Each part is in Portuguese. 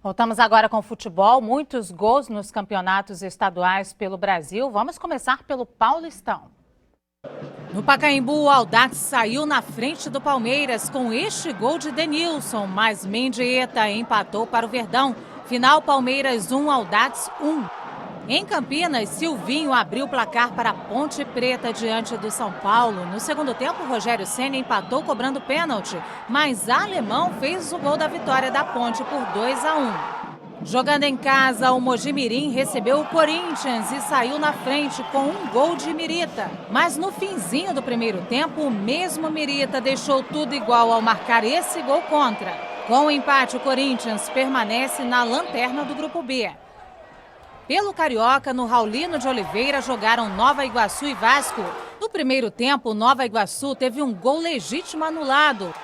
Voltamos agora com o futebol. Muitos gols nos campeonatos estaduais pelo Brasil. Vamos começar pelo Paulistão. No Pacaembu, o Audax saiu na frente do Palmeiras com este gol de Denilson, mas Mendieta empatou para o Verdão. Final Palmeiras 1, Audax 1. Em Campinas, Silvinho abriu o placar para a Ponte Preta diante do São Paulo. No segundo tempo, Rogério Ceni empatou cobrando pênalti, mas Alemão fez o gol da vitória da Ponte por 2-1. Jogando em casa, o Mojimirim recebeu o Corinthians e saiu na frente com um gol de Mirita. Mas no finzinho do primeiro tempo, o mesmo Mirita deixou tudo igual ao marcar esse gol contra. Com o empate, o Corinthians permanece na lanterna do Grupo B. Pelo Carioca, no Raulino de Oliveira, jogaram Nova Iguaçu e Vasco. No primeiro tempo, Nova Iguaçu teve um gol legítimo anulado.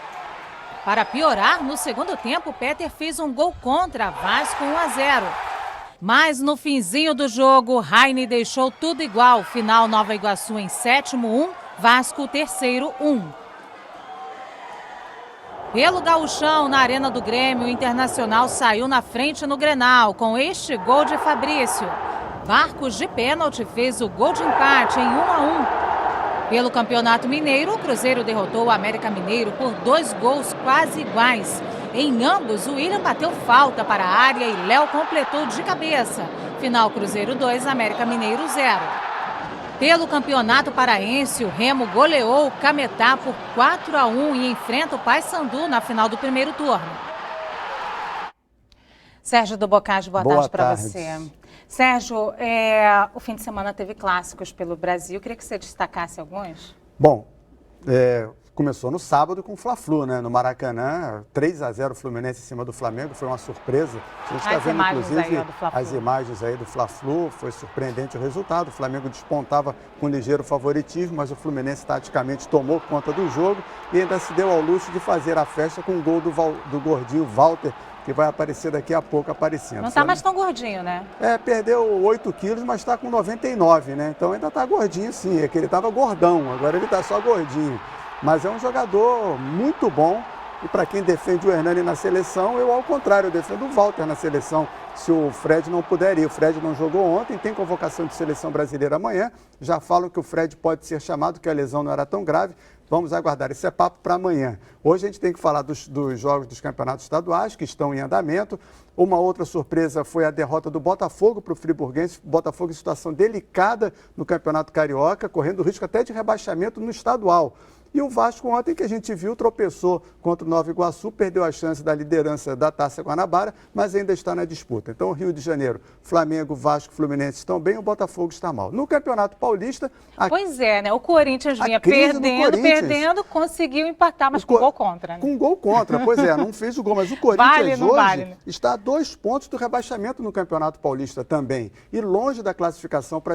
Para piorar, no segundo tempo, Peter fez um gol contra, Vasco 1-0. Mas no finzinho do jogo, Raine deixou tudo igual. Final Nova Iguaçu em sétimo 1, Vasco terceiro 1. Pelo Gauchão, na Arena do Grêmio, o Internacional saiu na frente no Grenal com este gol de Fabrício. Barcos de pênalti fez o gol de empate em 1-1. Pelo Campeonato Mineiro, o Cruzeiro derrotou o América Mineiro por 2 gols quase iguais. Em ambos, o William bateu falta para a área e Léo completou de cabeça. Final Cruzeiro 2, América Mineiro 0. Pelo Campeonato Paraense, o Remo goleou o Cametá por 4-1 e enfrenta o Paysandu na final do primeiro turno. Sérgio do Bocage, boa tarde para você. Sérgio, o fim de semana teve clássicos pelo Brasil. Queria que você destacasse alguns. Bom, começou no sábado com o Fla-Flu, né? No Maracanã, 3-0 Fluminense em cima do Flamengo, foi uma surpresa. A gente está vendo, inclusive, as imagens aí do Fla-Flu, foi surpreendente o resultado. O Flamengo despontava com ligeiro favoritismo, mas o Fluminense taticamente tomou conta do jogo e ainda se deu ao luxo de fazer a festa com o gol do gordinho Walter, que vai aparecer daqui a pouco aparecendo. Não está mais tão gordinho, né? Perdeu 8 quilos, mas está com 99, né? Então ainda está gordinho sim, é que ele estava gordão, agora ele está só gordinho. Mas é um jogador muito bom e para quem defende o Hernani na seleção, eu ao contrário, eu defendo o Walter na seleção, se o Fred não puder ir. O Fred não jogou ontem, tem convocação de seleção brasileira amanhã, já falam que o Fred pode ser chamado, que a lesão não era tão grave. Vamos aguardar, esse é papo para amanhã. Hoje a gente tem que falar dos jogos dos campeonatos estaduais que estão em andamento. Uma outra surpresa foi a derrota do Botafogo para o Friburguense. Botafogo em situação delicada no Campeonato Carioca, correndo risco até de rebaixamento no estadual. E o Vasco ontem, que a gente viu, tropeçou contra o Nova Iguaçu, perdeu a chance da liderança da Taça Guanabara, mas ainda está na disputa. Então, o Rio de Janeiro, Flamengo, Vasco, Fluminense estão bem, o Botafogo está mal. No Campeonato Paulista... Pois é, né? O Corinthians vinha perdendo, conseguiu empatar, mas com gol contra. Né? Com gol contra, pois é, não fez o gol, mas o Corinthians hoje está a 2 pontos do rebaixamento no Campeonato Paulista também. E longe da classificação para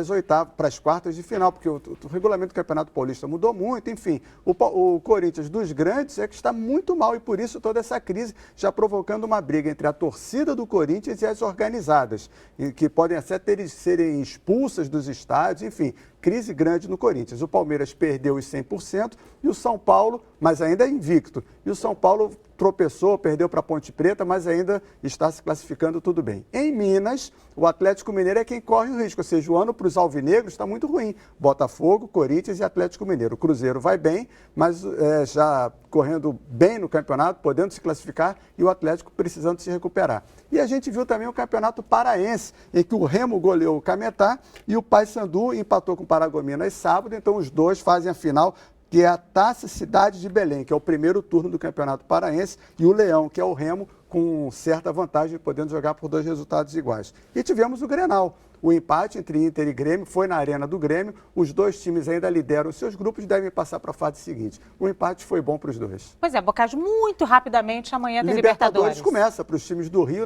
as quartas de final, porque o regulamento do Campeonato Paulista mudou muito, enfim... O Corinthians dos grandes é que está muito mal e por isso toda essa crise já provocando uma briga entre a torcida do Corinthians e as organizadas, que podem até serem expulsas dos estádios, enfim, crise grande no Corinthians. O Palmeiras perdeu os 100% e o São Paulo, mas ainda é invicto. E o São Paulo tropeçou, perdeu para a Ponte Preta, mas ainda está se classificando tudo bem. Em Minas, o Atlético Mineiro é quem corre o risco, ou seja, o ano para os alvinegros está muito ruim. Botafogo, Corinthians e Atlético Mineiro. O Cruzeiro vai bem, mas já correndo bem no campeonato, podendo se classificar, e o Atlético precisando se recuperar. E a gente viu também o Campeonato Paraense, em que o Remo goleou o Cametá e o Paysandu empatou com o Paragominas sábado, então os dois fazem a final, que é a Taça Cidade de Belém, que é o primeiro turno do Campeonato Paraense, e o Leão, que é o Remo, com certa vantagem, podendo jogar por 2 resultados iguais. E tivemos o Grenal. O empate entre Inter e Grêmio foi na Arena do Grêmio. Os dois times ainda lideram seus grupos e devem passar para a fase seguinte. O empate foi bom para os dois. Pois é, Bocage, muito rapidamente amanhã tem Libertadores. Começa para os times do Rio,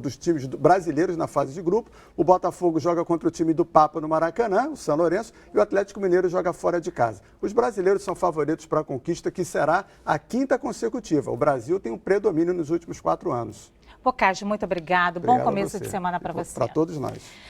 dos times brasileiros na fase de grupo. O Botafogo joga contra o time do Papa no Maracanã, o São Lourenço, e o Atlético Mineiro joga fora de casa. Os brasileiros são favoritos para a conquista, que será a 5ª consecutiva. O Brasil tem um predomínio nos últimos 4 anos. Bocage, muito obrigado. Bom começo de semana para você. Para todos nós.